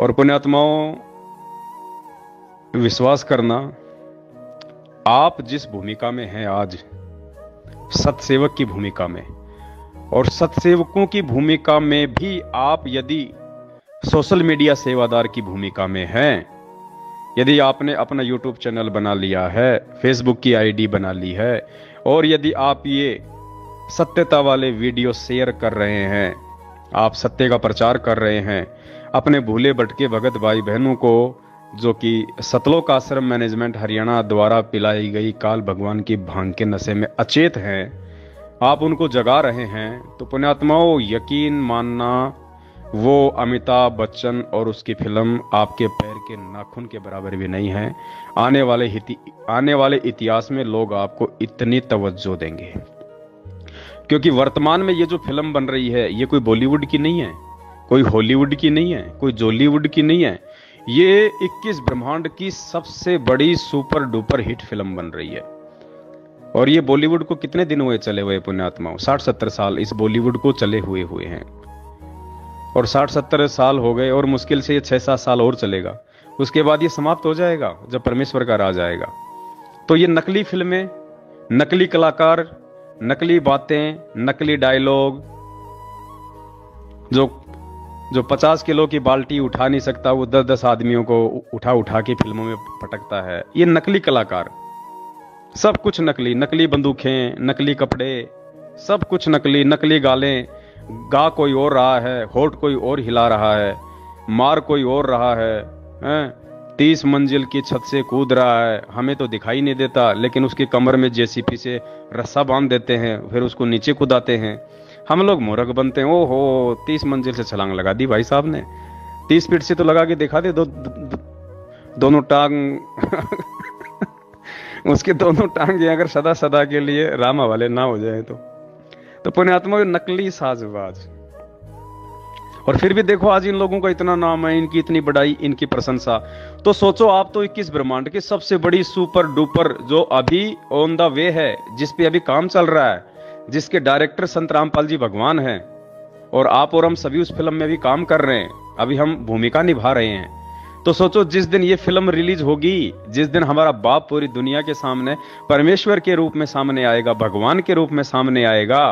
और पुण्यात्माओं, विश्वास करना, आप जिस भूमिका में हैं आज, सतसेवक की भूमिका में, और सतसेवकों की भूमिका में भी आप यदि सोशल मीडिया सेवादार की भूमिका में हैं, यदि आपने अपना यूट्यूब चैनल बना लिया है, फेसबुक की आईडी बना ली है, और यदि आप ये सत्यता वाले वीडियो शेयर कर रहे हैं, आप सत्य का प्रचार कर रहे हैं, अपने भूले भटके भगत भाई बहनों को, जो कि सतलोक आश्रम मैनेजमेंट हरियाणा द्वारा पिलाई गई काल भगवान की भांग के नशे में अचेत हैं, आप उनको जगा रहे हैं, तो पुण्यात्माओं यकीन मानना, वो अमिताभ बच्चन और उसकी फिल्म आपके पैर के नाखून के बराबर भी नहीं है। आने वाले इतिहास में लोग आपको इतनी तवज्जो देंगे, क्योंकि वर्तमान में ये जो फिल्म बन रही है, ये कोई बॉलीवुड की नहीं है, कोई हॉलीवुड की नहीं है, कोई जॉलीवुड की नहीं है, ये 21 ब्रह्मांड की सबसे बड़ी सुपर डुपर हिट फिल्म बन रही है। और ये बॉलीवुड को कितने दिन हुए चले हुए पुण्यात्माओं? 60-70 साल इस बॉलीवुड को चले हुए हैं, और 60-70 साल हो गए, और मुश्किल से ये 6-7 साल और चलेगा। उसके बाद ये समाप्त हो जाएगा जब परमेश्वर का राज आएगा। तो ये नकली फिल्में, नकली कलाकार, नकली बातें, नकली डायलॉग, जो 50 किलो की बाल्टी उठा नहीं सकता, वो 10-10 आदमियों को उठा के फिल्मों में पटकता है, ये नकली कलाकार, सब कुछ नकली, नकली बंदूकें, नकली कपड़े, सब कुछ नकली, नकली गालें, गा कोई और रहा है, होठ कोई और हिला रहा है, मार कोई और रहा है, 30 मंजिल की छत से कूद रहा है, हमें तो दिखाई नहीं देता, लेकिन उसकी कमर में जेसीपी से रस्सा बांध देते हैं, फिर उसको नीचे कूदाते हैं, हम लोग मूर्ख बनते हैं। ओहो, 30 मंजिल से छलांग लगा दी भाई साहब ने, 30 फीट से तो लगा के दिखा दे, दोनों टांग उसके दोनों टांगे अगर सदा सदा के लिए रामा वाले ना हो जाए तो पुण्यात्मा नकली साजबाज। और फिर भी देखो आज इन लोगों का इतना नाम है, इनकी इतनी बड़ाई, इनकी प्रशंसा। तो सोचो आप तो 21 ब्रह्मांड की सबसे बड़ी सुपर डुपर, जो अभी ऑन द वे है, जिस पे अभी काम चल रहा है, जिसके डायरेक्टर संत रामपाल जी भगवान हैं, और आप और हम सभी उस फिल्म में भी काम कर रहे हैं, अभी हम भूमिका निभा रहे हैं। तो सोचो जिस दिन ये फिल्म रिलीज होगी, जिस दिन हमारा बाप पूरी दुनिया के सामने परमेश्वर के रूप में सामने आएगा, भगवान के रूप में सामने आएगा,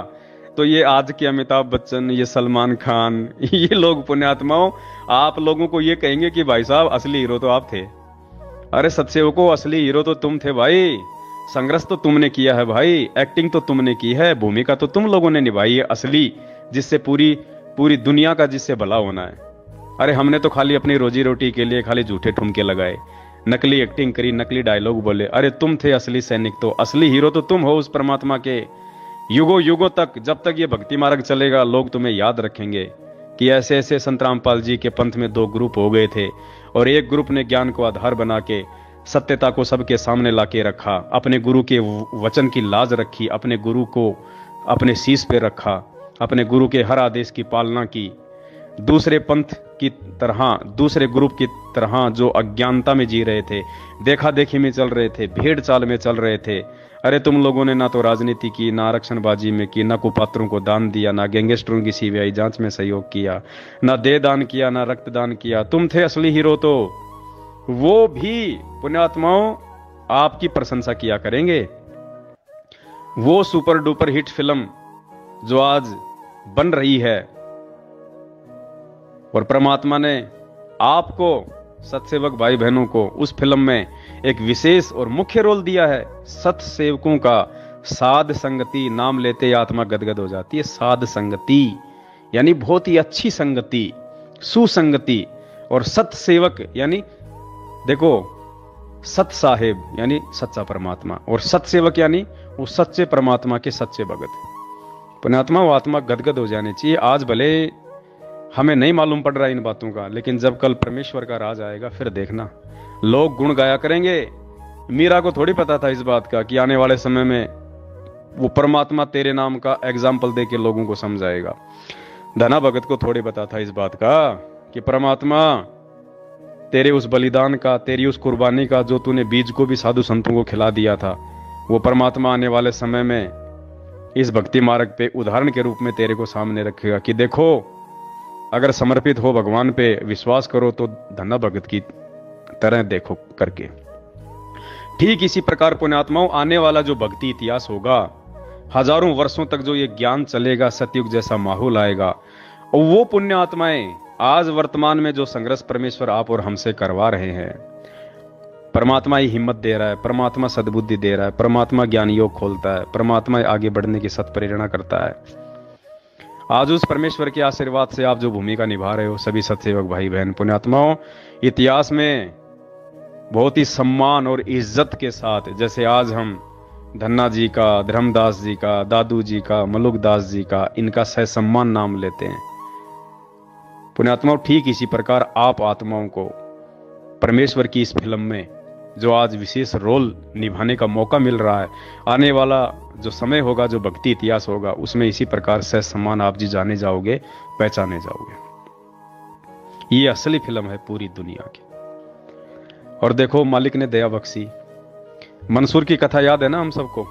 तो ये आज के अमिताभ बच्चन, ये सलमान खान, ये लोग पुण्यात्माओं आप लोगों को ये कहेंगे कि भाई साहब असली हीरो तो आप थे। अरे सत्सेवकों, असली हीरो तो तुम थे भाई, संघर्ष तो तुमने किया है भाई, एक्टिंग तो तुमने की है, भूमिका तो तुम लोगों ने निभाई है असली, जिससे पूरी दुनिया का जिससे भला होना है। अरे हमने तो खाली अपनी रोजी रोटी के लिए खाली झूठे ठुमके लगाए, नकली एक्टिंग करी, नकली डायलॉग बोले। अरे तुम थे असली सैनिक, तो असली हीरो तो तुम हो उस परमात्मा के। युगों युगों तक, जब तक ये भक्ति मार्ग चलेगा, लोग तुम्हें याद रखेंगे कि ऐसे ऐसे संत रामपाल जी के पंथ में 2 ग्रुप हो गए थे, और एक ग्रुप ने ज्ञान को आधार बना के सत्यता को सबके सामने लाके रखा, अपने गुरु के वचन की लाज रखी, अपने गुरु को अपने शीश पे रखा, अपने गुरु के हर आदेश की पालना की। दूसरे पंथ की तरह, दूसरे ग्रुप की तरह जो अज्ञानता में जी रहे थे, देखा देखी में चल रहे थे, भेड़ चाल में चल रहे थे। अरे तुम लोगों ने ना तो राजनीति की, ना आरक्षणबाजी में की, ना कुपात्रों को दान दिया, ना गैंगस्टरों की सीबीआई जांच में सहयोग किया, ना देह दान किया, ना रक्तदान किया। तुम थे असली हीरो, तो वो भी पुण्यात्माओं आपकी प्रशंसा किया करेंगे। वो सुपर डुपर हिट फिल्म जो आज बन रही है, और परमात्मा ने आपको, सतसेवक भाई बहनों को, उस फिल्म में एक विशेष और मुख्य रोल दिया है। सतसेवकों का साध संगति नाम लेते ही आत्मा गदगद हो जाती है। साध संगति यानी बहुत ही अच्छी संगति, सुसंगति। और सतसेवक यानी देखो, सत साहेब यानी सच्चा परमात्मा, और सतसेवक यानी वो सच्चे परमात्मा के सच्चे भगत। पुण्यात्मा, वो आत्मा गदगद हो जानी चाहिए। आज भले हमें नहीं मालूम पड़ रहा इन बातों का, लेकिन जब कल परमेश्वर का राज आएगा, फिर देखना लोग गुण गाया करेंगे। मीरा को थोड़ी पता था इस बात का कि आने वाले समय में वो परमात्मा तेरे नाम का एग्जाम्पल दे के लोगों को समझाएगा। धना भगत को थोड़ी पता था इस बात का कि परमात्मा तेरे उस बलिदान का, तेरी उस कुर्बानी का, जो तूने बीज को भी साधु संतों को खिला दिया था, वो परमात्मा आने वाले समय में इस भक्ति मार्ग पे उदाहरण के रूप में तेरे को सामने रखेगा कि देखो अगर समर्पित हो भगवान पे, विश्वास करो तो धन्ना भगत की तरह देखो करके। ठीक इसी प्रकार पुण्यात्माओं, आने वाला जो भक्ति इतिहास होगा, हजारों वर्षों तक जो ये ज्ञान चलेगा, सतयुग जैसा माहौल आएगा, और वो पुण्यात्माएं आज वर्तमान में जो संघर्ष परमेश्वर आप और हमसे करवा रहे हैं, परमात्मा ही हिम्मत दे रहा है, परमात्मा सद्बुद्धि दे रहा है, परमात्मा ज्ञान योग खोलता है, परमात्मा आगे बढ़ने की सत्प्रेरणा करता है। आज उस परमेश्वर के आशीर्वाद से आप जो भूमिका निभा रहे हो, सभी सत्सेवक भाई बहन पुण्यात्माओं, इतिहास में बहुत ही सम्मान और इज्जत के साथ, जैसे आज हम धन्ना जी का, धर्मदास जी का, दादू जी का, मलुकदास जी का, इनका सहसम्मान नाम लेते हैं पुण्यात्माओं, ठीक इसी प्रकार आप आत्माओं को परमेश्वर की इस फिल्म में जो आज विशेष रोल निभाने का मौका मिल रहा है, आने वाला जो समय होगा, जो भक्ति इतिहास होगा, उसमें इसी प्रकार से सम्मान आप जी जाने जाओगे, पहचाने जाओगे। ये असली फिल्म है पूरी दुनिया की। और देखो मालिक ने दया बख्शी, मंसूर की कथा याद है ना हम सबको।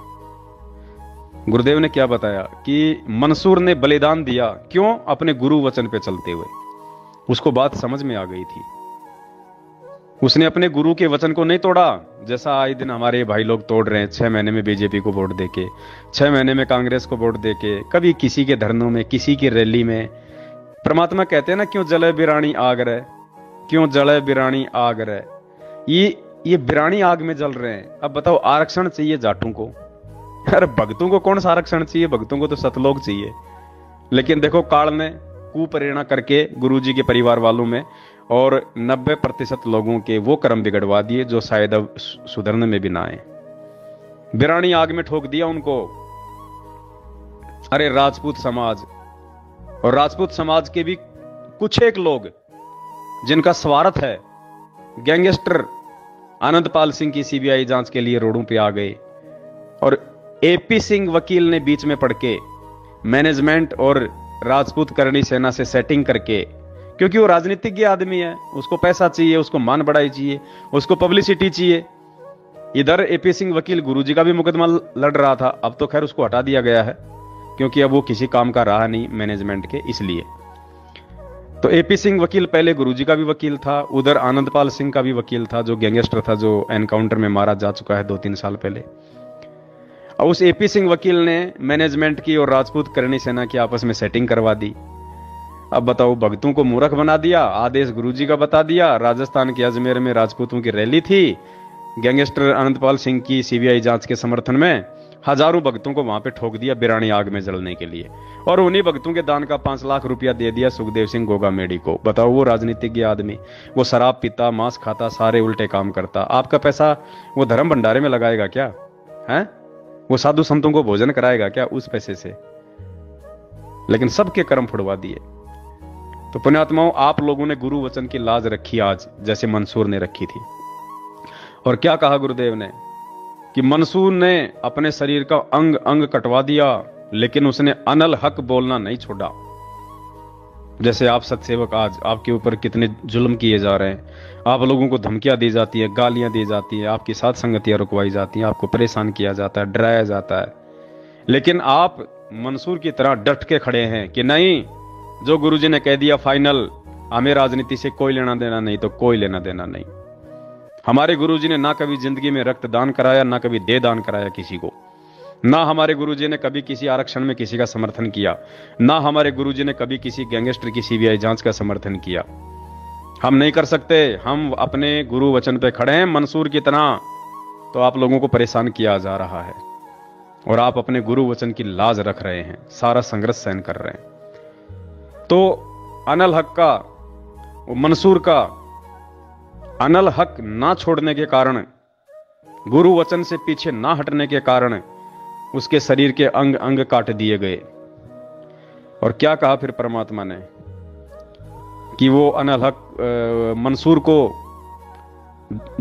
गुरुदेव ने क्या बताया कि मंसूर ने बलिदान दिया, क्यों? अपने गुरु वचन पे चलते हुए। उसको बात समझ में आ गई थी, उसने अपने गुरु के वचन को नहीं तोड़ा, जैसा आए दिन हमारे भाई लोग तोड़ रहे हैं। 6 महीने में बीजेपी को वोट देके, 6 महीने में कांग्रेस को वोट देके, कभी किसी के धरनों में, किसी की रैली में। परमात्मा कहते हैं ना, क्यों जले बिरानी आग रहे, क्यों जले बिरानी आग रहे। ये बिरानी आग में जल रहे हैं। अब बताओ, आरक्षण चाहिए जाटों को? अरे भक्तों को कौन सा आरक्षण चाहिए? भक्तों को तो सतलोक चाहिए। लेकिन देखो काल ने कुप्रेरणा करके गुरुजी के परिवार वालों में और 90% लोगों के वो कर्म बिगड़वा दिए जो शायद अब सुधरने में भी ना आए। बिरानी आग में ठोक दिया उनको। अरे राजपूत समाज, और राजपूत समाज के भी कुछ एक लोग जिनका स्वार्थ है, गैंगस्टर आनंदपाल सिंह की सीबीआई जांच के लिए रोडों पे आ गए, और एपी सिंह वकील ने बीच में पड़ के मैनेजमेंट और राजपूत करणी सेना से सेटिंग करके, क्योंकि वो राजनीतिज्ञ आदमी है, उसको पैसा चाहिए, उसको मान बढ़ाई चाहिए, उसको पब्लिसिटी चाहिए। इधर एपी सिंह वकील गुरुजी का भी मुकदमा लड़ रहा था, अब तो खैर उसको हटा दिया गया है क्योंकि अब वो किसी काम का रहा नहीं मैनेजमेंट के, इसलिए। तो एपी सिंह वकील पहले गुरुजी का भी वकील था, उधर आनंदपाल सिंह का भी वकील था, जो गैंगस्टर था, जो एनकाउंटर में मारा जा चुका है 2-3 साल पहले। और उस एपी सिंह वकील ने मैनेजमेंट की और राजपूत करणी सेना की आपस में सेटिंग करवा दी। अब बताओ, भक्तों को मूर्ख बना दिया, आदेश गुरुजी का बता दिया। राजस्थान के अजमेर में राजपूतों की रैली थी, गैंगस्टर आनंदपाल सिंह की सीबीआई जांच के समर्थन में हजारों भक्तों को वहां पे ठोक दिया बिरानी आग में जलने के लिए, और उन्हीं भक्तों के दान का 5 लाख रुपया दे दिया सुखदेव सिंह गोगा मेडी को। बताओ, वो राजनीतिज्ञ आदमी, वो शराब पीता, मांस खाता, सारे उल्टे काम करता, आपका पैसा वो धर्म भंडारे में लगाएगा क्या? है वो साधु संतों को भोजन कराएगा क्या उस पैसे से? लेकिन सबके कर्म फुड़वा दिए। तो पुण्यात्माओं, आप लोगों ने गुरु वचन की लाज रखी आज, जैसे मंसूर ने रखी थी। और क्या कहा गुरुदेव ने कि मंसूर ने अपने शरीर का अंग अंग कटवा दिया, लेकिन उसने अनल हक बोलना नहीं छोड़ा। जैसे आप सत्सेवक, आज आपके ऊपर कितने जुल्म किए जा रहे हैं, आप लोगों को धमकियां दी जाती है, गालियां दी जाती है, आपकी साथ संगतियां रुकवाई जाती हैं, आपको परेशान किया जाता है, डराया जाता है, लेकिन आप मंसूर की तरह डट के खड़े हैं कि नहीं, जो गुरुजी ने कह दिया फाइनल, हमें राजनीति से कोई लेना देना नहीं, तो कोई लेना देना नहीं। हमारे गुरुजी ने ना कभी जिंदगी में रक्तदान कराया, ना कभी देह दान कराया किसी को, ना हमारे गुरुजी ने कभी किसी आरक्षण में किसी का समर्थन किया, ना हमारे गुरुजी ने कभी किसी गैंगस्टर की सीबीआई जांच का समर्थन किया। हम नहीं कर सकते, हम अपने गुरु वचन पे खड़े हैं मंसूर की तरह। तो आप लोगों को परेशान किया जा रहा है और आप अपने गुरु वचन की लाज रख रहे हैं, सारा संघर्ष सहन कर रहे हैं। तो अनल हक का, मंसूर का अनल हक ना छोड़ने के कारण, गुरु वचन से पीछे ना हटने के कारण उसके शरीर के अंग अंग काट दिए गए। और क्या कहा फिर परमात्मा ने कि वो अनल हक मंसूर को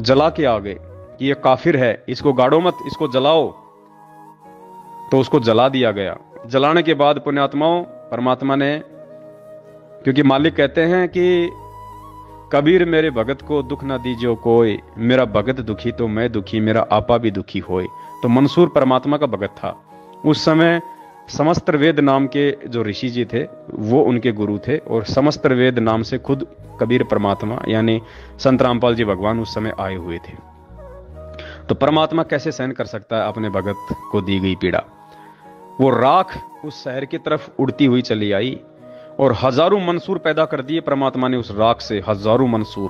जला के आ गए कि ये काफिर है, इसको गाड़ो मत, इसको जलाओ। तो उसको जला दिया गया। जलाने के बाद पुण्यात्माओं, परमात्मा ने, क्योंकि मालिक कहते हैं कि कबीर मेरे भगत को दुख ना दीजियो कोई, मेरा भगत दुखी तो मैं दुखी, मेरा आपा भी दुखी होए। तो मंसूर परमात्मा का भगत था। उस समय समस्त वेद नाम के जो ऋषि जी थे वो उनके गुरु थे, और समस्त वेद नाम से खुद कबीर परमात्मा यानी संत रामपाल जी भगवान उस समय आए हुए थे। तो परमात्मा कैसे सहन कर सकता है अपने भगत को दी गई पीड़ा। वो राख उस शहर की तरफ उड़ती हुई चली आई और हजारों मंसूर पैदा कर दिए परमात्मा ने उस राख से। हजारों मंसूर,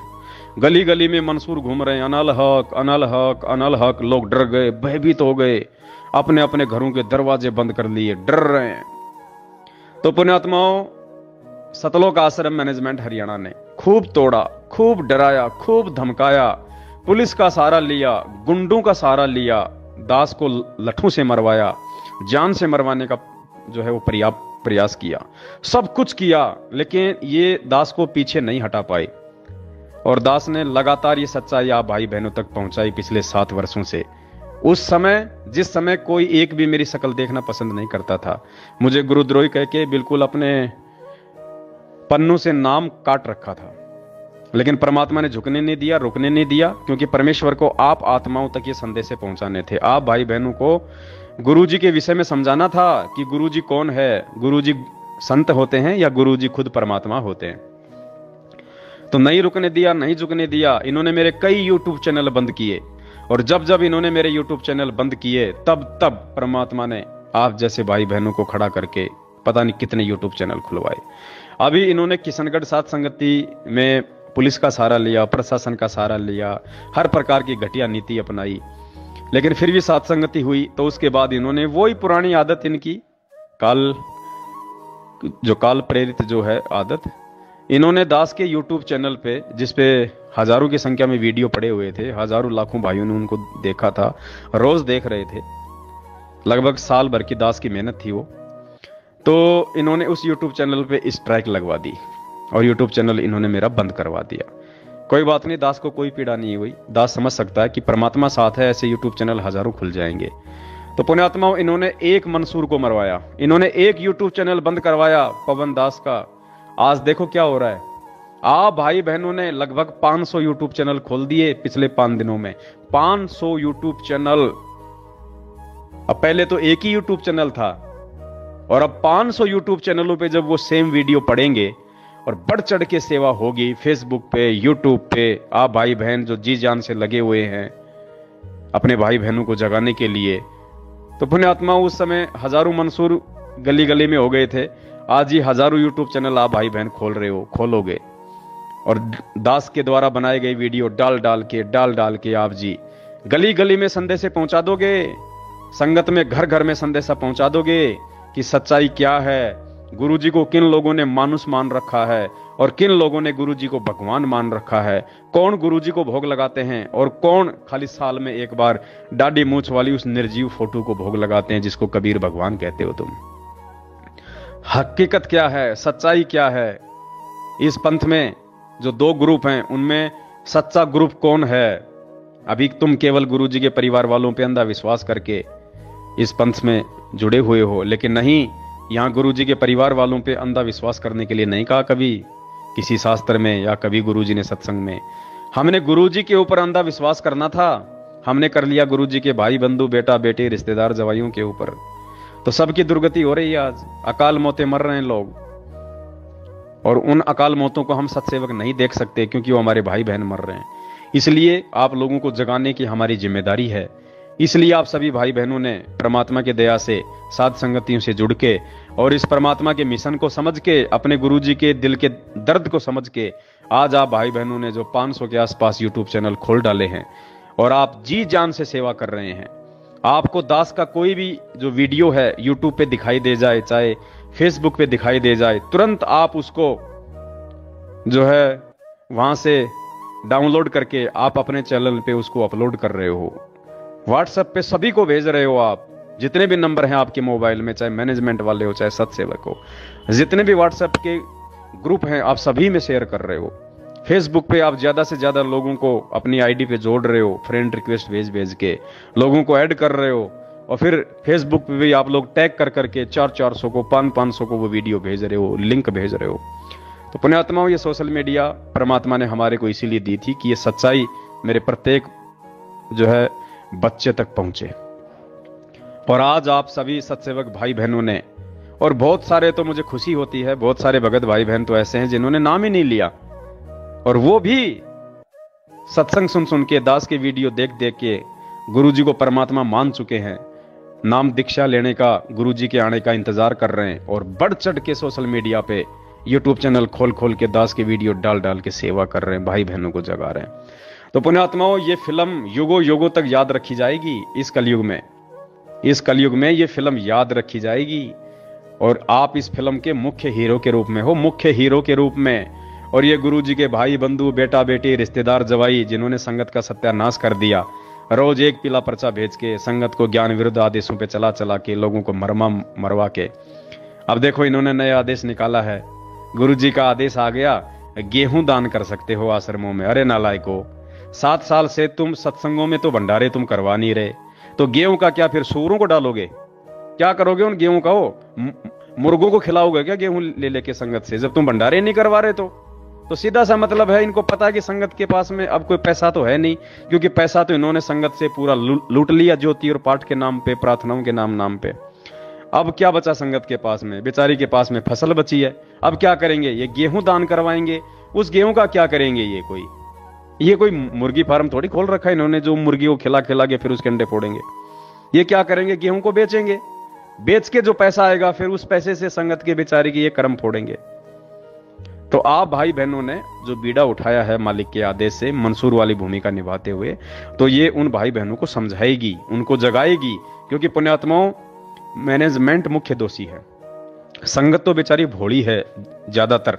गली गली में मंसूर घूम रहे हैं, अनल हक अनल हक अनल हक। लोग डर गए, भयभीत हो गए, अपने अपने घरों के दरवाजे बंद कर लिए, डर रहे हैं। तो पुण्यात्माओं, सतलोक आश्रम मैनेजमेंट हरियाणा ने खूब तोड़ा, खूब डराया, खूब धमकाया, पुलिस का सहारा लिया, गुंडों का सहारा लिया, दास को लठों से मरवाया, जान से मरवाने का जो है वो प्रयास किया, सब कुछ किया, लेकिन ये दास को पीछे नहीं हटा पाए। और दास ने लगातार ये सच्चाई आप भाई बहनों तक पहुंचाई पिछले 7 वर्षों से। उस समय, जिस समय कोई एक भी मेरी शक्ल देखना पसंद नहीं करता था, मुझे गुरुद्रोही कह के बिल्कुल अपने पन्नों से नाम काट रखा था, लेकिन परमात्मा ने झुकने नहीं दिया, रुकने नहीं दिया, क्योंकि परमेश्वर को आप आत्माओं तक ये संदेश पहुंचाने थे। आप भाई बहनों को गुरुजी के विषय में समझाना था कि गुरुजी कौन है, गुरुजी संत होते हैं या गुरुजी खुद परमात्मा होते हैं। तो नहीं रुकने दिया, नहीं झुकने दिया। इन्होंने मेरे कई यूट्यूब चैनल बंद किए, और जब जब इन्होंने मेरे यूट्यूब चैनल बंद किए, तब तब परमात्मा ने आप जैसे भाई बहनों को खड़ा करके पता नहीं कितने यूट्यूब चैनल खुलवाए। अभी इन्होंने किशनगढ़ साध संगति में पुलिस का सहारा लिया, प्रशासन का सहारा लिया, हर प्रकार की घटिया नीति अपनाई, लेकिन फिर भी साध संगति हुई। तो उसके बाद इन्होंने वही पुरानी आदत, इनकी काल प्रेरित जो है आदत, इन्होंने दास के यूट्यूब चैनल पे, जिसपे हजारों की संख्या में वीडियो पड़े हुए थे, हजारों लाखों भाइयों ने उनको देखा था, रोज देख रहे थे, लगभग साल भर की दास की मेहनत थी वो। तो इन्होंने उस यूट्यूब चैनल पे स्ट्राइक लगवा दी और यूट्यूब चैनल इन्होंने मेरा बंद करवा दिया। कोई बात नहीं, दास को कोई पीड़ा नहीं हुई। दास समझ सकता है कि परमात्मा साथ है, ऐसे यूट्यूब चैनल हजारों खुल जाएंगे। तो पुण्यात्माओं, इन्होंने एक मंसूर को मरवाया, इन्होंने एक यूट्यूब चैनल बंद करवाया पवन दास का। आज देखो क्या हो रहा है। आप भाई बहनों ने लगभग 500 यूट्यूब चैनल खोल दिए पिछले 5 दिनों में। 500 यूट्यूब चैनल। अब पहले तो एक ही यूट्यूब चैनल था, और अब 500 यूट्यूब चैनलों पे जब वो सेम वीडियो पड़ेंगे और बढ़ चढ़ के सेवा होगी फेसबुक पे, यूट्यूब पे, आप भाई बहन जो जी जान से लगे हुए हैं अपने भाई बहनों को जगाने के लिए, तो पुण्यात्मा उस समय हजारों मंसूर गली गली में हो गए थे। आज ही हजारों यूट्यूब चैनल आप भाई बहन खोलोगे, और दास के द्वारा बनाए गए वीडियो डाल डाल के आप जी गली गली में संदेश पहुंचा दोगे, संगत में घर घर में संदेशा पहुंचा दोगे कि सच्चाई क्या है, गुरुजी को किन लोगों ने मानुष मान रखा है और किन लोगों ने गुरुजी को भगवान मान रखा है, कौन गुरुजी को भोग लगाते हैं और कौन खाली साल में एक बार दाढ़ी मूंछ वाली उस निर्जीव फोटो को भोग लगाते हैं जिसको कबीर भगवान कहते हो तुम। हकीकत क्या है, सच्चाई क्या है। इस पंथ में जो 2 ग्रुप हैं, उनमें सच्चा ग्रुप कौन है? अभी तुम केवल गुरुजी के परिवार वालों पे अंधा विश्वास करके इस पंथ में जुड़े हुए हो, लेकिन नहीं, यहां गुरुजी के परिवार वालों पे अंधा विश्वास करने के लिए नहीं कहा कभी किसी शास्त्र में या कभी गुरुजी ने सत्संग में। हमने गुरुजी के ऊपर अंधा विश्वास करना था, हमने कर लिया गुरुजी के भाई बंधु बेटा बेटे रिश्तेदार जवाइयों के ऊपर। तो सबकी दुर्गति हो रही है आज, अकाल मौतें मर रहे हैं लोग, और उन अकाल मौतों को हम सत्सेवक नहीं देख सकते क्योंकि वो हमारे भाई बहन मर रहे हैं। इसलिए आप लोगों को जगाने की हमारी जिम्मेदारी है। इसलिए आप सभी भाई बहनों ने परमात्मा के दया से साध संगतियों से जुड़ के और इस परमात्मा के मिशन को समझ के, अपने गुरुजी के दिल के दर्द को समझ के, आज आप भाई बहनों ने जो 500 के आसपास यूट्यूब चैनल खोल डाले हैं और आप जी जान से सेवा कर रहे हैं। आपको दास का कोई भी जो वीडियो है यूट्यूब पे दिखाई दे जाए, चाहे फेसबुक पे दिखाई दे जाए, तुरंत आप उसको जो है वहां से डाउनलोड करके आप अपने चैनल पे उसको अपलोड कर रहे हो, व्हाट्सएप पे सभी को भेज रहे हो। आप जितने भी नंबर हैं आपके मोबाइल में, चाहे मैनेजमेंट वाले हो चाहे सत्सेवक हो, जितने भी व्हाट्सएप के ग्रुप हैं आप सभी में शेयर कर रहे हो। फेसबुक पे आप ज्यादा से ज्यादा लोगों को अपनी आईडी पे जोड़ रहे हो, फ्रेंड रिक्वेस्ट भेज के लोगों को ऐड कर रहे हो, और फिर फेसबुक पे भी आप लोग टैग कर करके 400-400 को 500 को वो वीडियो भेज रहे हो, लिंक भेज रहे हो। तो पुण्यात्माओं, ये सोशल मीडिया परमात्मा ने हमारे को इसीलिए दी थी कि ये सच्चाई मेरे प्रत्येक जो है बच्चे तक पहुंचे। और आज आप सभी सत्सेवक भाई बहनों ने, और बहुत सारे, तो मुझे खुशी होती है, बहुत सारे भगत भाई बहन तो ऐसे हैं जिन्होंने नाम ही नहीं लिया, और वो भी सत्संग सुन सुन के, दास के वीडियो देख देख के गुरु जी को परमात्मा मान चुके हैं, नाम दीक्षा लेने का, गुरु जी के आने का इंतजार कर रहे हैं, और बढ़ चढ़ के सोशल मीडिया पे यूट्यूब चैनल खोल खोल के दास के वीडियो डाल डाल के सेवा कर रहे हैं, भाई बहनों को जगा रहे हैं। तो पुण्यात्माओं, ये फिल्म युगों युगों तक याद रखी जाएगी। इस कलयुग में ये फिल्म याद रखी जाएगी, और आप इस फिल्म के मुख्य हीरो के रूप में हो, मुख्य हीरो के रूप में। और ये गुरु जी के भाई बंधु, बेटा बेटी, रिश्तेदार, जवाई, जिन्होंने संगत का सत्यानाश कर दिया, रोज एक पीला पर्चा भेज के संगत को ज्ञान विरुद्ध आदेशों पे चला चला के लोगों को मरवा के, अब देखो इन्होंने नया आदेश निकाला है। गुरु जी का आदेश आ गया, गेहूं दान कर सकते हो आश्रमों में। अरे नालायको, 7 साल से तुम सत्संगों में तो भंडारे तुम करवा नहीं रहे, तो गेहूं का क्या फिर सूरों को डालोगे? क्या करोगे उन गेहूं का? मुर्गों को खिलाओगे क्या गेहूं ले लेके संगत से, जब तुम भंडारे नहीं करवा रहे? तो सीधा सा मतलब है, इनको पता है कि संगत के पास में अब कोई पैसा तो है नहीं, क्योंकि पैसा तो इन्होंने संगत से पूरा लूट लिया, ज्योति और पाठ के नाम पे, प्रार्थनाओं के नाम पे। अब क्या बचा संगत के पास में? बेचारी के पास में फसल बची है। अब क्या करेंगे? ये गेहूं दान करवाएंगे। उस गेहूं का क्या करेंगे? ये कोई मुर्गी फार्म थोड़ी खोल रखा है इन्होंने, जो मुर्गी को खिला खिला के फिर उसके अंडे फोड़ेंगे। ये क्या करेंगे? गेहूं को बेचेंगे, बेच के जो पैसा आएगा फिर उस पैसे से संगत के बेचारे की ये कर्म फोड़ेंगे। तो आप भाई बहनों ने जो बीड़ा उठाया है मालिक के आदेश से, मंसूर वाली भूमिका निभाते हुए, तो ये उन भाई बहनों को समझाएगी, उनको जगाएगी, क्योंकि पुण्यात्माओं, मैनेजमेंट मुख्य दोषी है। संगत तो बेचारी भोली है। ज्यादातर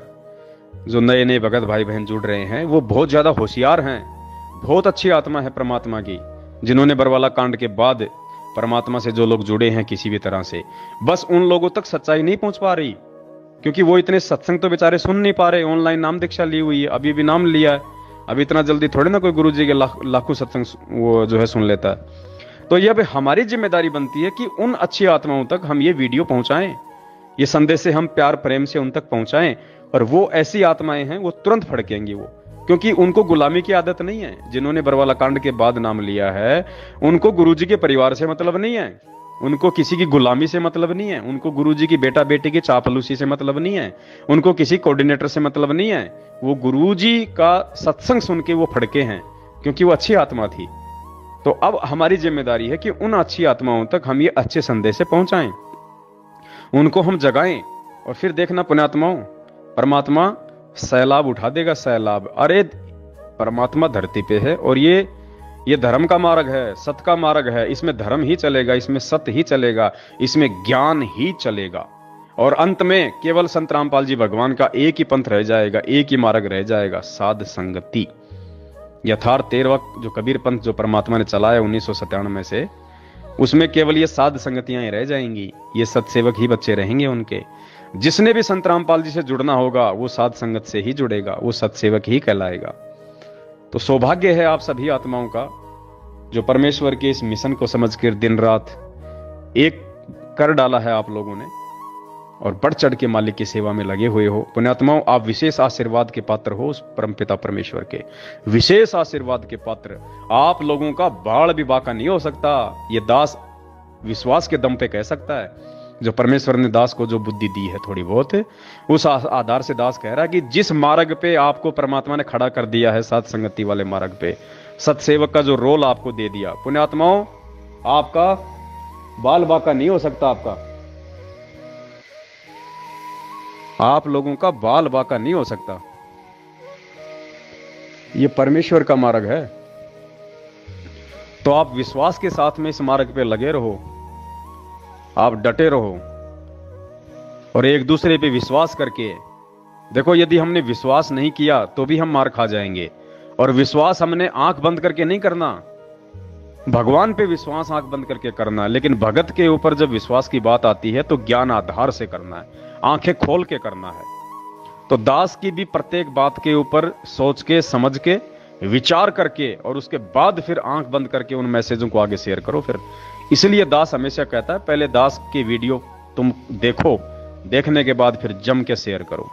जो नए नए भगत भाई बहन जुड़ रहे हैं वो बहुत ज्यादा होशियार हैं, बहुत अच्छी आत्मा है परमात्मा की, जिन्होंने बरवाला कांड के बाद परमात्मा से जो लोग जुड़े हैं किसी भी तरह से, बस उन लोगों तक सच्चाई नहीं पहुंच पा रही, क्योंकि वो इतने सत्संग तो बेचारे सुन नहीं पा रहे। ऑनलाइन नाम दीक्षा ली हुई है, अभी भी नाम लिया है, अभी इतना जल्दी थोड़े ना कोई गुरु जी के लाखों सत्संग वो जो है सुन लेता है। तो यह हमारी जिम्मेदारी बनती है कि उन अच्छी आत्माओं तक हम ये वीडियो पहुंचाएं, ये संदेश से हम प्यार प्रेम से उन तक पहुंचाएं, और वो ऐसी आत्माएं हैं वो तुरंत फड़केंगी, वो, क्योंकि उनको गुलामी की आदत नहीं है। जिन्होंने बरवाला कांड के बाद नाम लिया है, उनको गुरुजी के परिवार से मतलब नहीं है, उनको किसी की गुलामी से मतलब नहीं है, उनको गुरुजी की बेटा बेटी की चापलूसी से मतलब नहीं है, उनको किसी कोऑर्डिनेटर से मतलब नहीं है। वो गुरुजी का सत्संग सुन के वो फड़के हैं, क्योंकि वो अच्छी आत्मा थी। तो अब हमारी जिम्मेदारी है कि उन अच्छी आत्माओं तक हम ये अच्छे संदेश से पहुंचाएं, उनको हम जगाएं, और फिर देखना पुण्यात्माओं, परमात्मा सैलाब उठा देगा, सैलाब। अरे परमात्मा धरती पे है, और ये धर्म का मार्ग है, सत्य का मार्ग है, इसमें धर्म ही चलेगा, इसमें सत्य ही चलेगा, इसमें ज्ञान ही चलेगा। और अंत में केवल संत रामपाल जी भगवान का एक ही पंथ रह जाएगा, एक ही मार्ग रह जाएगा, साध संगति। यथार्थ 13वां जो कबीर पंथ जो परमात्मा ने चलाया 1997 से, उसमें केवल ये साध संगतियां ही रह जाएंगी, ये सत्सेवक ही बच्चे रहेंगे उनके। जिसने भी संत रामपाल जी से जुड़ना होगा वो साध संगत से ही जुड़ेगा, वो सत्सेवक ही कहलाएगा। तो सौभाग्य है आप सभी आत्माओं का, जो परमेश्वर के इस मिशन को समझकर दिन रात एक कर डाला है आप लोगों ने, और बढ़ चढ़ के मालिक की सेवा में लगे हुए हो। पुण्यात्माओं, आप विशेष आशीर्वाद के पात्र हो उस परमपिता परमेश्वर के, विशेष आशीर्वाद के पात्र। आप लोगों का बाढ़ भी बाका नहीं हो सकता, ये दास विश्वास के दम पे कह सकता है। जो परमेश्वर ने दास को जो बुद्धि दी है थोड़ी बहुत, उस आधार से दास कह रहा है कि जिस मार्ग पे आपको परमात्मा ने खड़ा कर दिया है, साथ संगति वाले मार्ग पे, सत्सेवक का जो रोल आपको दे दिया, पुण्यात्माओं, आपका बाल बाका नहीं हो सकता। आप लोगों का बाल बाका नहीं हो सकता। ये परमेश्वर का मार्ग है। तो आप विश्वास के साथ में इस मार्ग पे लगे रहो, आप डटे रहो, और एक दूसरे पे विश्वास करके देखो। यदि हमने विश्वास नहीं किया तो भी हम मार खा जाएंगे, और विश्वास हमने आंख बंद करके नहीं करना, भगवान पे विश्वास आंख बंद करके करना। लेकिन भगत के ऊपर जब विश्वास की बात आती है तो ज्ञान आधार से करना है, आंखें खोल के करना है। तो दास की भी प्रत्येक बात के ऊपर सोच के, समझ के, विचार करके, और उसके बाद फिर आंख बंद करके उन मैसेजों को आगे शेयर करो। फिर इसलिए दास हमेशा कहता है, पहले दास की वीडियो तुम देखो, देखने के बाद फिर जम के शेयर करो।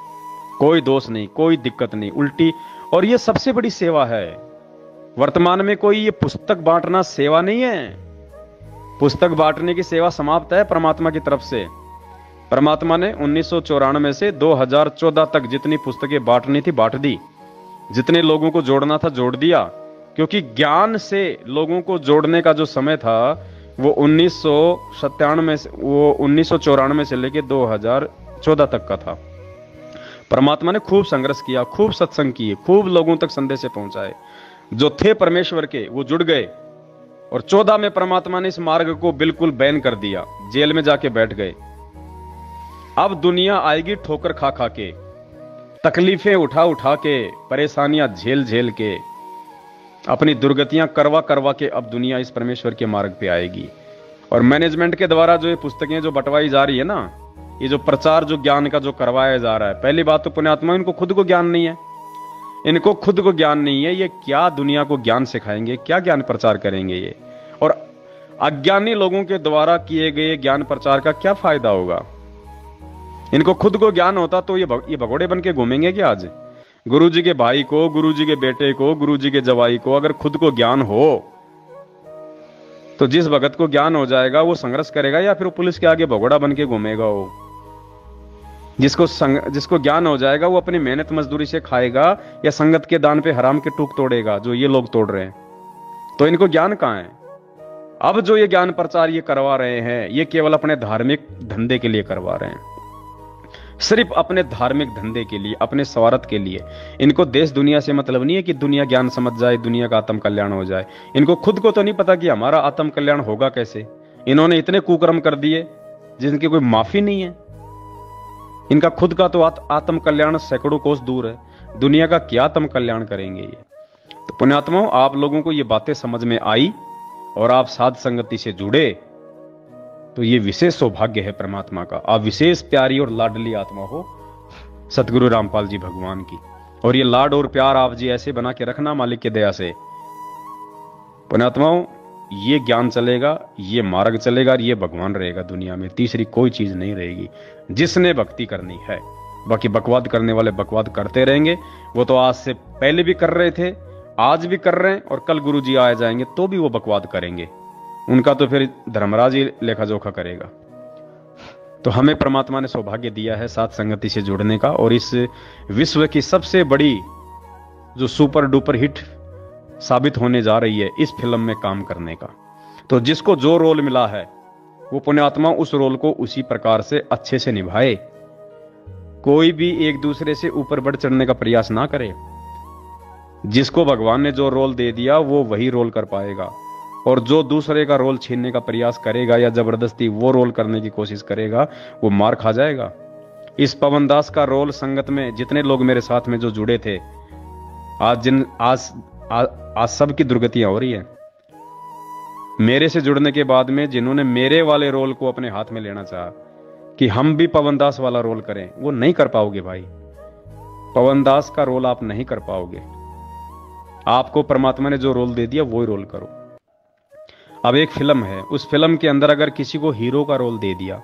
कोई दोष नहीं, कोई दिक्कत नहीं, उल्टी। और ये सबसे बड़ी सेवा है वर्तमान में। कोई ये पुस्तक बांटना सेवा नहीं है, पुस्तक बांटने की सेवा समाप्त है परमात्मा की तरफ से। परमात्मा ने 1994 से 2014 तक जितनी पुस्तकें बांटनी थी बांट दी, जितने लोगों को जोड़ना था जोड़ दिया, क्योंकि ज्ञान से लोगों को जोड़ने का जो समय था वो 1994 से लेकर 2014 तक का था। परमात्मा ने खूब संघर्ष किया, खूब सत्संग किए, खूब लोगों तक संदेश पहुंचाए। जो थे परमेश्वर के वो जुड़ गए, और 14 में परमात्मा ने इस मार्ग को बिल्कुल बैन कर दिया, जेल में जाके बैठ गए। अब दुनिया आएगी ठोकर खा खा के, तकलीफें उठा उठा के, परेशानियां झेल झेल के, अपनी दुर्गतियां करवा करवा के अब दुनिया इस परमेश्वर के मार्ग पे आएगी। और मैनेजमेंट के द्वारा जो ये पुस्तकें जो बंटवाई जा रही है ना, ये जो प्रचार जो ज्ञान का जो करवाया जा रहा है, पहली बात तो पुण्यात्मा इनको खुद को ज्ञान नहीं है, इनको खुद को ज्ञान नहीं है। ये क्या दुनिया को ज्ञान सिखाएंगे, क्या ज्ञान प्रचार करेंगे ये? और अज्ञानी लोगों के द्वारा किए गए ज्ञान प्रचार का क्या फायदा होगा? इनको खुद को ज्ञान होता तो ये भगोड़े बन के घूमेंगे क्या? आज गुरु जी के भाई को, गुरु जी के बेटे को, गुरु जी के जवाई को अगर खुद को ज्ञान हो तो जिस भगत को ज्ञान हो जाएगा वो संघर्ष करेगा या फिर पुलिस के आगे भगोड़ा बन के घूमेगा? वो जिसको ज्ञान हो जाएगा वो अपनी मेहनत मजदूरी से खाएगा या संगत के दान पे हराम के टूक तोड़ेगा, जो ये लोग तोड़ रहे हैं। तो इनको ज्ञान कहां है? अब जो ये ज्ञान प्रचार ये करवा रहे हैं, ये केवल अपने धार्मिक धंधे के लिए करवा रहे हैं, सिर्फ अपने धार्मिक धंधे के लिए, अपने स्वार्थ के लिए। इनको देश दुनिया से मतलब नहीं है कि दुनिया ज्ञान समझ जाए, दुनिया का आत्म कल्याण हो जाए। इनको खुद को तो नहीं पता कि हमारा आत्म कल्याण होगा कैसे। इन्होंने इतने कुकर्म कर दिए जिनकी कोई माफी नहीं है। इनका खुद का तो आत्म कल्याण सैकड़ों कोस दूर है, दुनिया का क्या आत्म कल्याण करेंगे ये? तो पुण्यात्माओं, आप लोगों को ये बातें समझ में आई और आप साध संगति से जुड़े तो ये विशेष सौभाग्य है परमात्मा का। आप विशेष प्यारी और लाडली आत्मा हो सतगुरु रामपाल जी भगवान की, और ये लाड और प्यार आप जी ऐसे बना के रखना मालिक की दया से। पुण्यात्माओं, ये ज्ञान चलेगा, ये मार्ग चलेगा, ये भगवान रहेगा दुनिया में, तीसरी कोई चीज नहीं रहेगी जिसने भक्ति करनी है। बाकी बकवाद करने वाले बकवाद करते रहेंगे, वो तो आज से पहले भी कर रहे थे, आज भी कर रहे हैं, और कल गुरु जी आ जाएंगे तो भी वो बकवाद करेंगे। उनका तो फिर धर्मराज ही लेखा जोखा करेगा। तो हमें परमात्मा ने सौभाग्य दिया है साथ संगति से जुड़ने का, और इस विश्व की सबसे बड़ी जो सुपर डुपर हिट साबित होने जा रही है इस फिल्म में काम करने का। तो जिसको जो रोल मिला है वो पुण्यात्मा उस रोल को उसी प्रकार से अच्छे से निभाए। कोई भी एक दूसरे से ऊपर बढ़ चढ़ने का प्रयास ना करे। जिसको भगवान ने जो रोल दे दिया वो वही रोल कर पाएगा, और जो दूसरे का रोल छीनने का प्रयास करेगा या जबरदस्ती वो रोल करने की कोशिश करेगा वो मार खा जाएगा। इस पवन दास का रोल संगत में जितने लोग मेरे साथ में जो जुड़े थे, आज सबकी दुर्गतियां हो रही है। मेरे से जुड़ने के बाद में जिन्होंने मेरे वाले रोल को अपने हाथ में लेना चाहा कि हम भी पवन दास वाला रोल करें, वो नहीं कर पाओगे भाई। पवन दास का रोल आप नहीं कर पाओगे। आपको परमात्मा ने जो रोल दे दिया वो ही रोल करो। अब एक फिल्म है, उस फिल्म के अंदर अगर किसी को हीरो का रोल दे दिया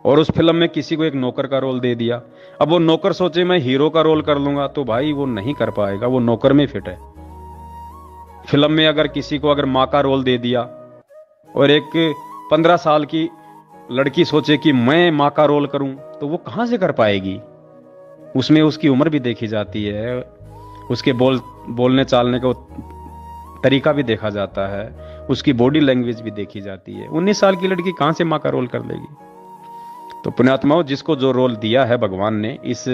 और उस फिल्म में किसी को एक नौकर का रोल दे दिया, अब वो नौकर सोचे मैं हीरो का रोल कर लूंगा, तो भाई वो नहीं कर पाएगा, वो नौकर में फिट है। फिल्म में अगर किसी को अगर माँ का रोल दे दिया और एक 15 साल की लड़की सोचे कि मैं माँ का रोल करूं, तो वो कहां से कर पाएगी? उसमें उसकी उम्र भी देखी जाती है, उसके बोलने चालने का तरीका भी देखा जाता है, उसकी बॉडी लैंग्वेज भी देखी जाती है। 19 साल की लड़की कहां से मां का रोल कर लेगी? तो पुण्यात्माओं, जिसको जो रोल दिया है भगवान ने इस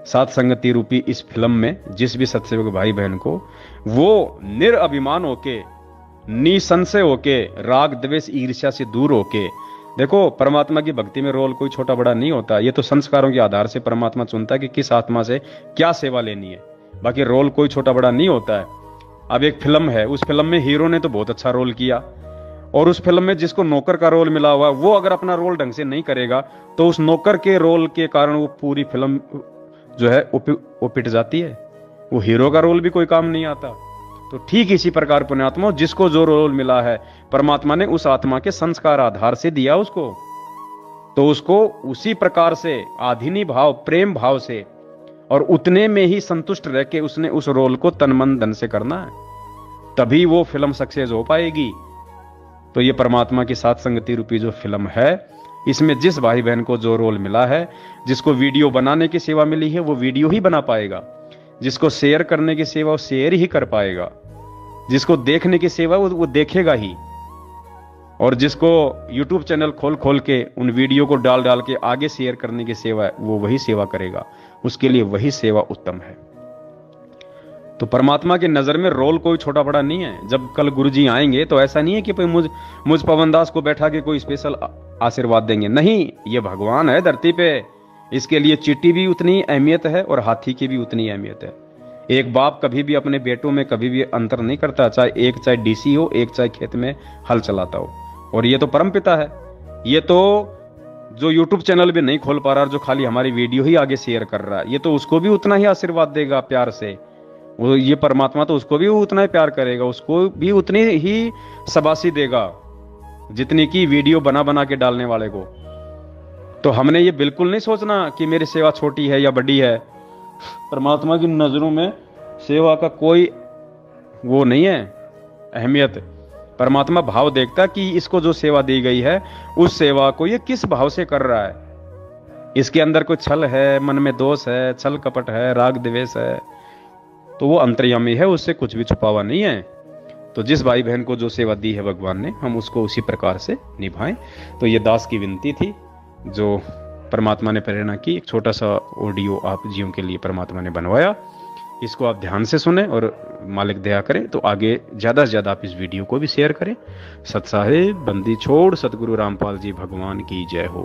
सात संगति रूपी इस फिल्म में, जिस भी सत्सेवक भाई बहन को, वो निरअभिमान होके, निसंशय होके, राग द्वेष ईर्ष्या से दूर होके, देखो परमात्मा की भक्ति में रोल कोई छोटा बड़ा नहीं होता। ये तो संस्कारों के आधार से परमात्मा चुनता है कि किस आत्मा से क्या सेवा लेनी है। बाकी रोल कोई छोटा बड़ा नहीं होता है। अब एक फिल्म है, उस फिल्म में हीरो ने तो बहुत अच्छा रोल किया, और उस फिल्म में जिसको नौकर का रोल मिला हुआ वो अगर अपना रोल ढंग से नहीं करेगा तो उस नौकर के रोल के कारण वो पूरी फिल्म जो है वो पिट जाती है। वो हीरो का रोल भी कोई काम नहीं आता। तो ठीक इसी प्रकार पुण्यात्मा, जिसको जो रोल मिला है परमात्मा ने उस आत्मा के संस्कार आधार से दिया उसको, तो उसको उसी प्रकार से आधीनी भाव, प्रेम भाव से और उतने में ही संतुष्ट रह के उसने उस रोल को तन मन धन से करना है, तभी वो फिल्म सक्सेस हो पाएगी। तो ये परमात्मा की साथ संगति रूपी जो फिल्म है, इसमें जिस भाई बहन को जो रोल मिला है, जिसको वीडियो बनाने की सेवा मिली है वो वीडियो ही बना पाएगा, जिसको शेयर करने की सेवा वो शेयर ही कर पाएगा, जिसको देखने की सेवा वो देखेगा ही, और जिसको YouTube चैनल खोल खोल के उन वीडियो को डाल डाल के आगे शेयर करने की सेवा वो वही सेवा करेगा, उसके लिए वही सेवा उत्तम है। तो परमात्मा की नजर में रोल कोई छोटा बड़ा नहीं है। जब कल गुरुजी आएंगे तो ऐसा नहीं है कि मुझ पवन दास को बैठा के कोई स्पेशल आशीर्वाद देंगे, नहीं, ये भगवान है धरती पे। इसके लिए चींटी भी उतनी अहमियत है और हाथी की भी उतनी अहमियत है। एक बाप कभी भी अपने बेटों में कभी भी अंतर नहीं करता, चाहे डीसी हो, एक चाहे खेत में हल चलाता हो। और ये तो परम पिता है। ये तो जो YouTube चैनल भी नहीं खोल पा रहा, जो खाली हमारी वीडियो ही आगे शेयर कर रहा है, ये तो उसको भी उतना ही आशीर्वाद देगा प्यार से। वो ये परमात्मा तो उसको भी उतना ही प्यार करेगा, उसको भी उतनी ही शाबाशी देगा जितनी की वीडियो बना बना के डालने वाले को। तो हमने ये बिल्कुल नहीं सोचना कि मेरी सेवा छोटी है या बड़ी है। परमात्मा की नजरों में सेवा का कोई वो नहीं है अहमियत। परमात्मा भाव देखता कि इसको जो सेवा दी गई है उस सेवा को ये किस भाव से कर रहा है। इसके अंदर कोई छल है, मन में दोष है, छल कपट है, राग द्वेष है, तो वो अंतर्यामी है, उससे कुछ भी छुपा हुआ नहीं है। तो जिस भाई बहन को जो सेवा दी है भगवान ने, हम उसको उसी प्रकार से निभाएं। तो ये दास की विनती थी जो परमात्मा ने प्रेरणा की। एक छोटा सा ऑडियो आप जियों के लिए परमात्मा ने बनवाया, इसको आप ध्यान से सुने और मालिक दया करें तो आगे ज्यादा से ज्यादा आप इस वीडियो को भी शेयर करें। सत साहिब बंदी छोड़ सतगुरु रामपाल जी भगवान की जय हो।